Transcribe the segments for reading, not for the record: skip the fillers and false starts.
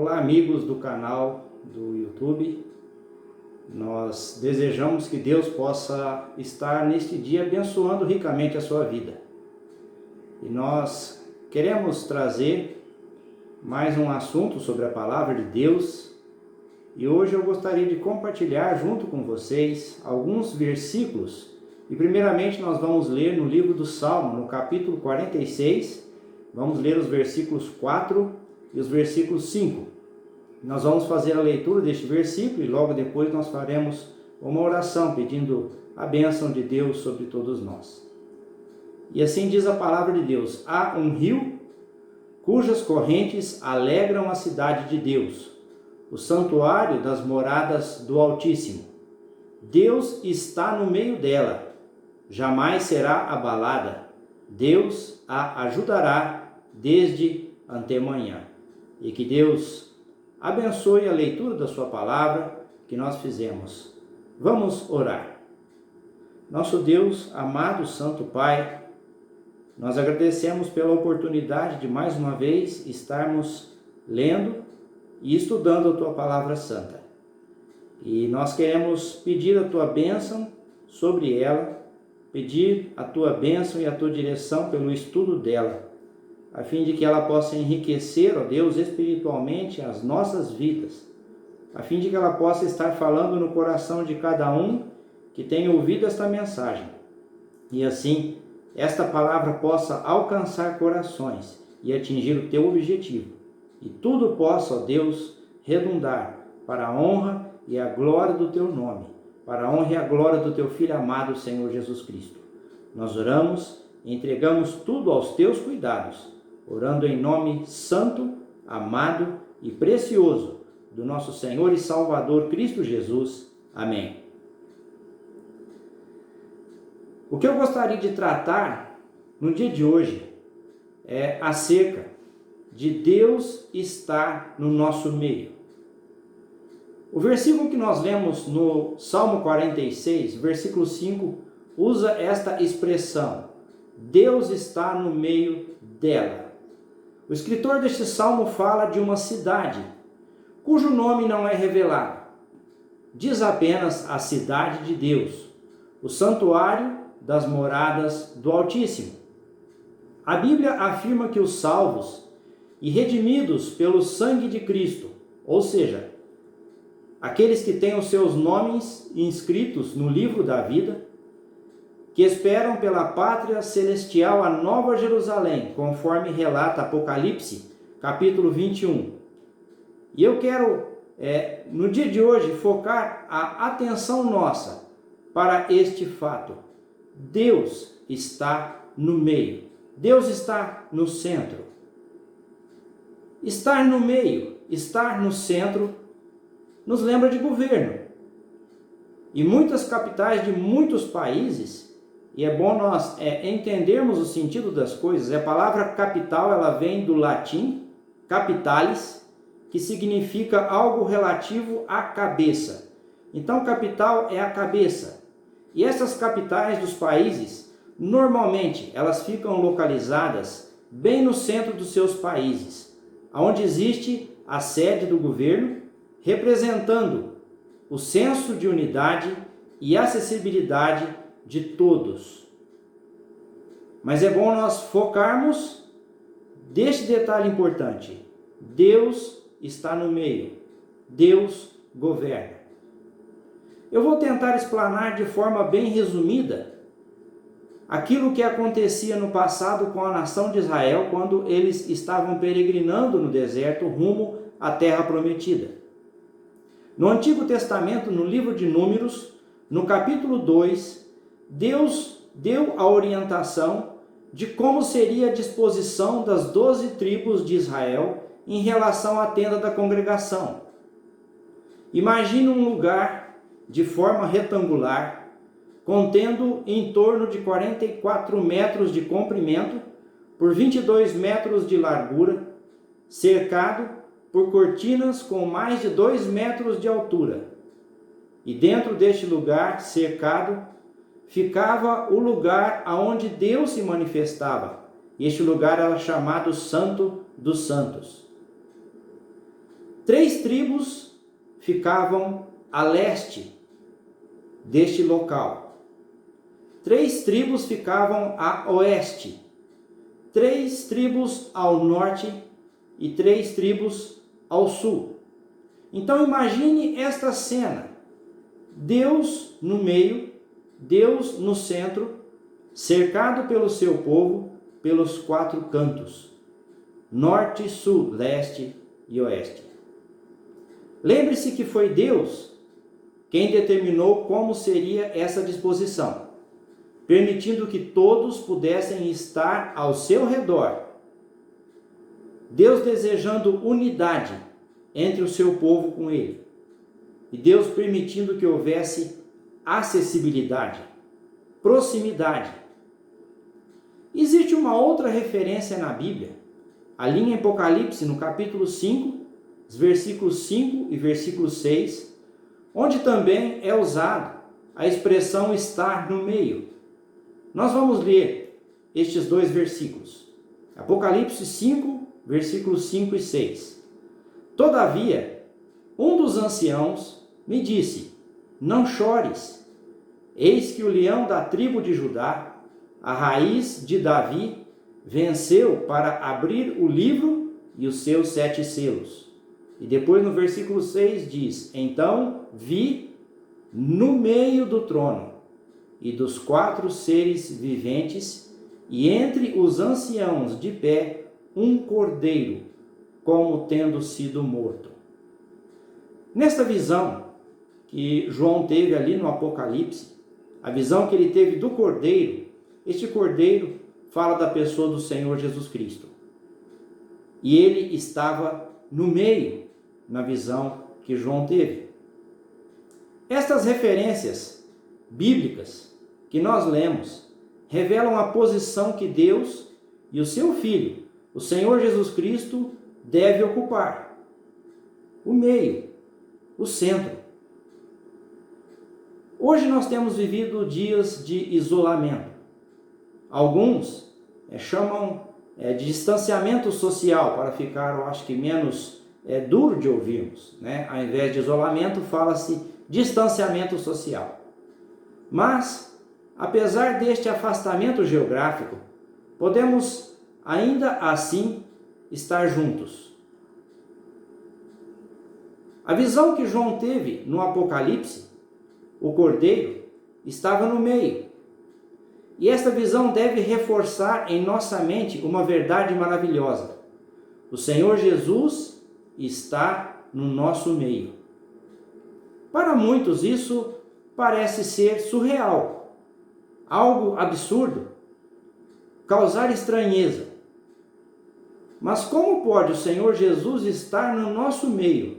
Olá, amigos do canal do YouTube. Nós desejamos que Deus possa estar neste dia abençoando ricamente a sua vida. E nós queremos trazer mais um assunto sobre a palavra de Deus. E hoje eu gostaria de compartilhar junto com vocês alguns versículos. E primeiramente nós vamos ler no livro do Salmo, no capítulo 46. Vamos ler os versículos 4 e os versículos 5. Nós vamos fazer a leitura deste versículo e logo depois nós faremos uma oração pedindo a bênção de Deus sobre todos nós. E assim diz a palavra de Deus: há um rio cujas correntes alegram a cidade de Deus, o santuário das moradas do Altíssimo. Deus está no meio dela, jamais será abalada. Deus a ajudará desde antemanhã. E que Deus abençoe a leitura da sua palavra que nós fizemos. Vamos orar. Nosso Deus, amado Santo Pai, nós agradecemos pela oportunidade de mais uma vez estarmos lendo e estudando a tua palavra santa. E nós queremos pedir a tua bênção sobre ela, pedir a tua bênção e a tua direção pelo estudo dela, a fim de que ela possa enriquecer, ó Deus, espiritualmente as nossas vidas, a fim de que ela possa estar falando no coração de cada um que tenha ouvido esta mensagem. E assim, esta palavra possa alcançar corações e atingir o teu objetivo. E tudo possa, ó Deus, redundar para a honra e a glória do teu nome, para a honra e a glória do teu Filho amado, Senhor Jesus Cristo. Nós oramos e entregamos tudo aos teus cuidados, orando em nome santo, amado e precioso do nosso Senhor e Salvador Cristo Jesus. Amém. O que eu gostaria de tratar no dia de hoje é acerca de Deus estar no nosso meio. O versículo que nós lemos no Salmo 46, versículo 5, usa esta expressão: Deus está no meio dela. O escritor deste salmo fala de uma cidade, cujo nome não é revelado. Diz apenas a cidade de Deus, o santuário das moradas do Altíssimo. A Bíblia afirma que os salvos e redimidos pelo sangue de Cristo, ou seja, aqueles que têm os seus nomes inscritos no livro da vida, que esperam pela pátria celestial, a Nova Jerusalém, conforme relata Apocalipse, capítulo 21. E eu quero, no dia de hoje, focar a atenção nossa para este fato. Deus está no meio. Deus está no centro. Estar no meio, estar no centro, nos lembra de governo. E muitas capitais de muitos países, e é bom nós entendermos o sentido das coisas. A palavra capital, ela vem do latim capitalis, que significa algo relativo à cabeça. Então, capital é a cabeça. E essas capitais dos países, normalmente, elas ficam localizadas bem no centro dos seus países, onde existe a sede do governo, representando o senso de unidade e acessibilidade de todos. Mas é bom nós focarmos deste detalhe importante: Deus está no meio, Deus governa. Eu vou tentar explanar de forma bem resumida aquilo que acontecia no passado com a nação de Israel quando eles estavam peregrinando no deserto rumo à terra prometida. No Antigo Testamento, no livro de Números, no capítulo 2, Deus deu a orientação de como seria a disposição das 12 tribos de Israel em relação à tenda da congregação. Imagine um lugar de forma retangular, contendo em torno de 44 metros de comprimento por 22 metros de largura, cercado por cortinas com mais de 2 metros de altura. E dentro deste lugar cercado ficava o lugar aonde Deus se manifestava. Este lugar era chamado Santo dos Santos. 3 tribos ficavam a leste deste local. 3 tribos ficavam a oeste. 3 tribos ao norte e 3 tribos ao sul. Então imagine esta cena. Deus no meio, Deus no centro, cercado pelo seu povo pelos 4 cantos. Norte, sul, leste e oeste. Lembre-se que foi Deus quem determinou como seria essa disposição, permitindo que todos pudessem estar ao seu redor. Deus desejando unidade entre o seu povo com ele. E Deus permitindo que houvesse acessibilidade, proximidade. Existe uma outra referência na Bíblia, ali em Apocalipse, no capítulo 5, os versículos 5 e versículo 6, onde também é usado a expressão estar no meio. Nós vamos ler estes 2 versículos. Apocalipse 5, versículos 5 e 6. Todavia, um dos anciãos me disse: não chores, eis que o leão da tribo de Judá, a raiz de Davi, venceu para abrir o livro e os seus 7 selos. E depois no versículo 6 diz: então vi no meio do trono e dos 4 seres viventes, e entre os anciãos de pé, um cordeiro, como tendo sido morto. Nesta visão que João teve ali no Apocalipse, a visão que ele teve do cordeiro, este cordeiro fala da pessoa do Senhor Jesus Cristo. E ele estava no meio, na visão que João teve. Estas referências bíblicas que nós lemos revelam a posição que Deus e o seu Filho, o Senhor Jesus Cristo, deve ocupar. O meio, o centro. Hoje nós temos vivido dias de isolamento. Alguns chamam de distanciamento social, para ficar, eu acho que menos duro de ouvirmos, né? Ao invés de isolamento, fala-se distanciamento social. Mas, apesar deste afastamento geográfico, podemos ainda assim estar juntos. A visão que João teve no Apocalipse, o cordeiro, estava no meio. E esta visão deve reforçar em nossa mente uma verdade maravilhosa. O Senhor Jesus está no nosso meio. Para muitos isso parece ser surreal, algo absurdo, causar estranheza. Mas como pode o Senhor Jesus estar no nosso meio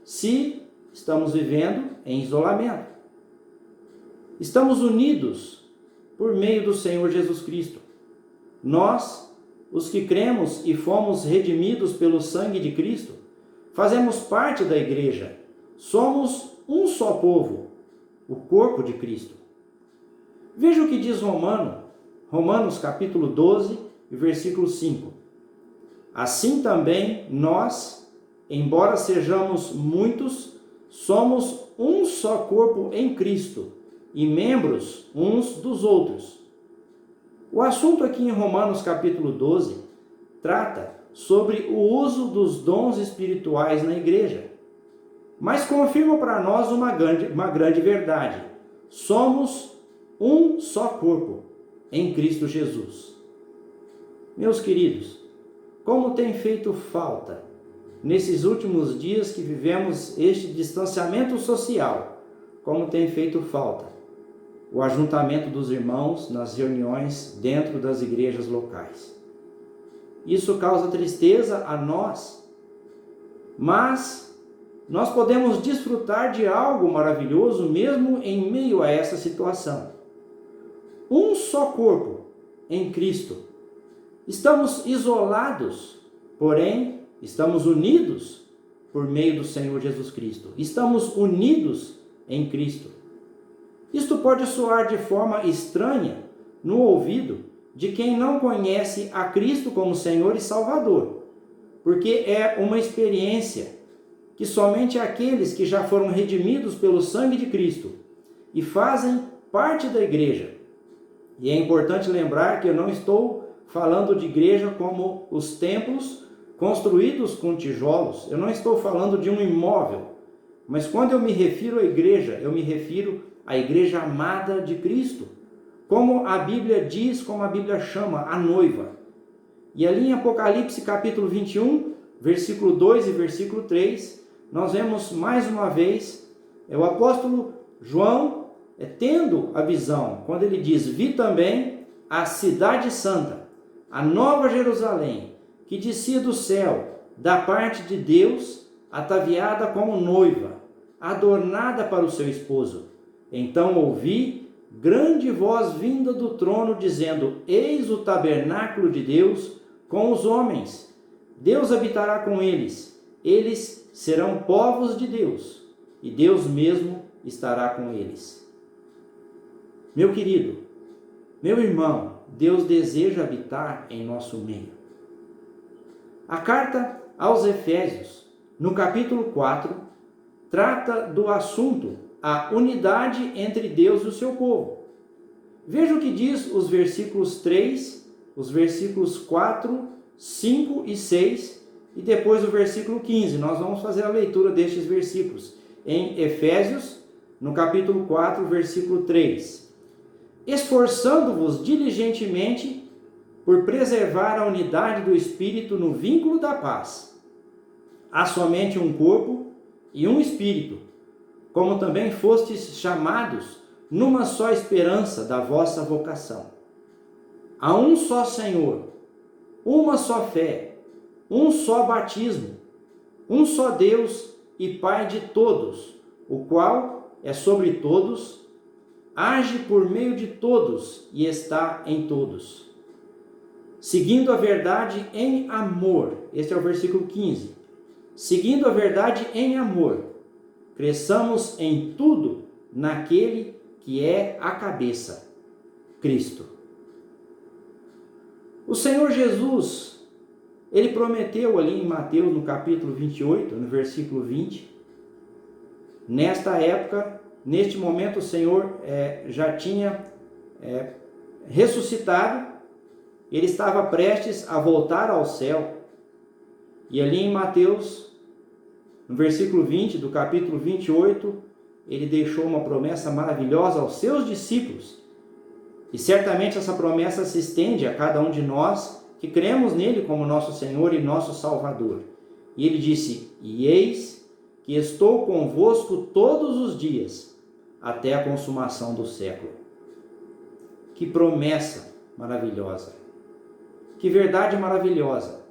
se estamos vivendo em isolamento? Estamos unidos por meio do Senhor Jesus Cristo. Nós, os que cremos e fomos redimidos pelo sangue de Cristo, fazemos parte da igreja. Somos um só povo, o corpo de Cristo. Veja o que diz Romanos capítulo 12, versículo 5. Assim também nós, embora sejamos muitos, somos um só corpo em Cristo e membros uns dos outros. O assunto aqui em Romanos capítulo 12 trata sobre o uso dos dons espirituais na igreja, mas confirma para nós uma grande verdade. Somos um só corpo em Cristo Jesus. Meus queridos, como tem feito falta nesses últimos dias que vivemos este distanciamento social, como tem feito falta o ajuntamento dos irmãos nas reuniões dentro das igrejas locais. Isso causa tristeza a nós, mas nós podemos desfrutar de algo maravilhoso mesmo em meio a essa situação. Um só corpo em Cristo. Estamos isolados, porém estamos unidos por meio do Senhor Jesus Cristo. Estamos unidos em Cristo. Isto pode soar de forma estranha no ouvido de quem não conhece a Cristo como Senhor e Salvador, porque é uma experiência que somente aqueles que já foram redimidos pelo sangue de Cristo e fazem parte da igreja. E é importante lembrar que eu não estou falando de igreja como os templos construídos com tijolos. Eu não estou falando de um imóvel. Mas quando eu me refiro à igreja, eu me refiro à igreja amada de Cristo. Como a Bíblia diz, como a Bíblia chama, a noiva. E ali em Apocalipse capítulo 21, versículo 2 e versículo 3, nós vemos mais uma vez o apóstolo João tendo a visão, quando ele diz: vi também a cidade santa, a nova Jerusalém, que descia do céu, da parte de Deus, ataviada como noiva, adornada para o seu esposo. Então ouvi grande voz vinda do trono, dizendo: eis o tabernáculo de Deus com os homens. Deus habitará com eles. Eles serão povos de Deus, e Deus mesmo estará com eles. Meu querido, meu irmão, Deus deseja habitar em nosso meio. A carta aos Efésios, no capítulo 4, trata do assunto a unidade entre Deus e o seu povo. Veja o que diz os versículos 3, os versículos 4, 5 e 6 e depois o versículo 15. Nós vamos fazer a leitura destes versículos em Efésios, no capítulo 4, versículo 3. Esforçando-vos diligentemente por preservar a unidade do Espírito no vínculo da paz. Há somente um corpo e um Espírito, como também fostes chamados numa só esperança da vossa vocação. Há um só Senhor, uma só fé, um só batismo, um só Deus e Pai de todos, o qual é sobre todos, age por meio de todos e está em todos. Seguindo a verdade em amor, este é o versículo 15. Seguindo a verdade em amor, cresçamos em tudo naquele que é a cabeça, Cristo. O Senhor Jesus, ele prometeu ali em Mateus, no capítulo 28, no versículo 20, nesta época, neste momento, o Senhor já tinha ressuscitado, ele estava prestes a voltar ao céu. E ali em Mateus, no versículo 20 do capítulo 28, ele deixou uma promessa maravilhosa aos seus discípulos. E certamente essa promessa se estende a cada um de nós que cremos nele como nosso Senhor e nosso Salvador. E ele disse: e eis que estou convosco todos os dias, até a consumação do século. Que promessa maravilhosa! Que verdade maravilhosa!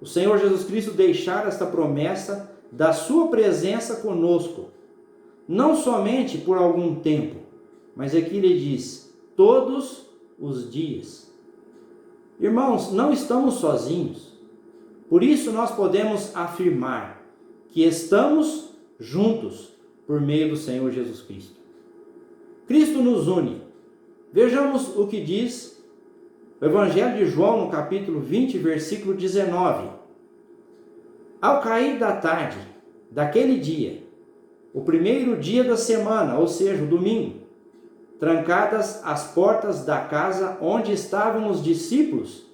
O Senhor Jesus Cristo deixar esta promessa da sua presença conosco, não somente por algum tempo, mas aqui ele diz, todos os dias. Irmãos, não estamos sozinhos. Por isso nós podemos afirmar que estamos juntos por meio do Senhor Jesus Cristo. Cristo nos une. Vejamos o que diz o Evangelho de João, no capítulo 20, versículo 19. Ao cair da tarde daquele dia, o primeiro dia da semana, ou seja, o domingo, trancadas as portas da casa onde estavam os discípulos,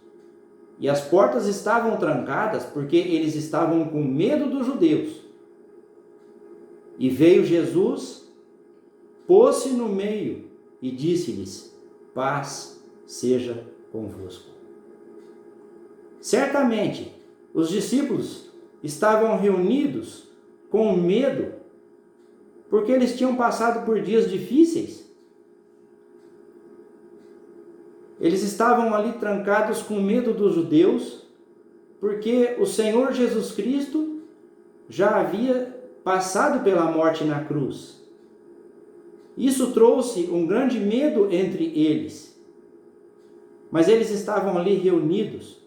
e as portas estavam trancadas porque eles estavam com medo dos judeus. E veio Jesus, pôs-se no meio e disse-lhes: paz seja convosco. Certamente, os discípulos estavam reunidos com medo, porque eles tinham passado por dias difíceis. Eles estavam ali trancados com medo dos judeus, porque o Senhor Jesus Cristo já havia passado pela morte na cruz. Isso trouxe um grande medo entre eles. Mas eles estavam ali reunidos,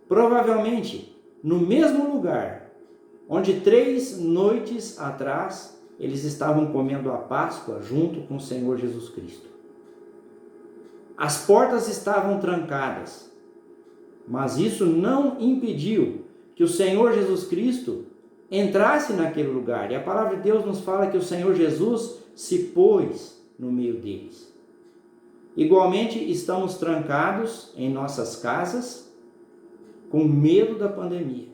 provavelmente no mesmo lugar, onde 3 noites atrás eles estavam comendo a Páscoa junto com o Senhor Jesus Cristo. As portas estavam trancadas, mas isso não impediu que o Senhor Jesus Cristo entrasse naquele lugar. E a palavra de Deus nos fala que o Senhor Jesus se pôs no meio deles. Igualmente, estamos trancados em nossas casas com medo da pandemia.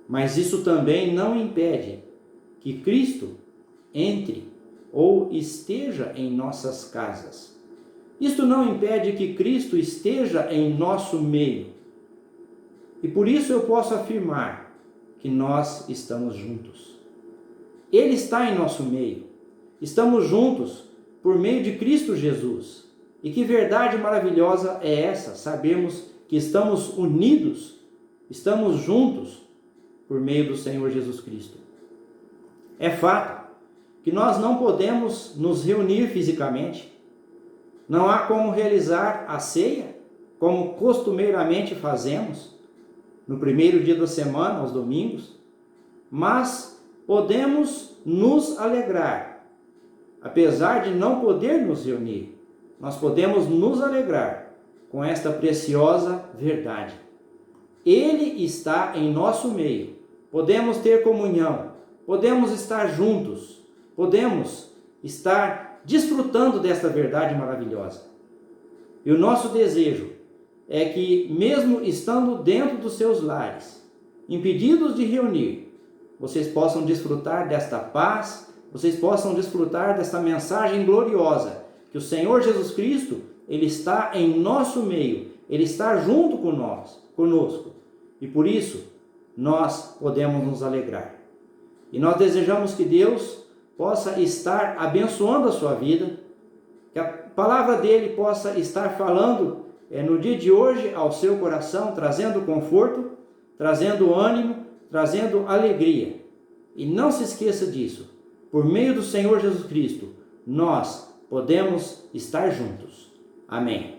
Mas isso também não impede que Cristo entre ou esteja em nossas casas. Isto não impede que Cristo esteja em nosso meio. E por isso eu posso afirmar que nós estamos juntos. Ele está em nosso meio. Estamos juntos por meio de Cristo Jesus. E que verdade maravilhosa é essa, sabermos que estamos unidos, estamos juntos por meio do Senhor Jesus Cristo. É fato que nós não podemos nos reunir fisicamente. Não há como realizar a ceia, como costumeiramente fazemos, no primeiro dia da semana, aos domingos, mas podemos nos alegrar. Apesar de não poder nos reunir, nós podemos nos alegrar com esta preciosa verdade. Ele está em nosso meio. Podemos ter comunhão, podemos estar juntos, podemos estar desfrutando desta verdade maravilhosa. E o nosso desejo é que, mesmo estando dentro dos seus lares, impedidos de reunir, vocês possam desfrutar desta paz, vocês possam desfrutar desta mensagem gloriosa, que o Senhor Jesus Cristo, Ele está em nosso meio, Ele está junto conosco, e por isso nós podemos nos alegrar. E nós desejamos que Deus possa estar abençoando a sua vida, que a palavra dele possa estar falando no dia de hoje ao seu coração, trazendo conforto, trazendo ânimo, trazendo alegria. E não se esqueça disso, por meio do Senhor Jesus Cristo, nós podemos estar juntos. Amém.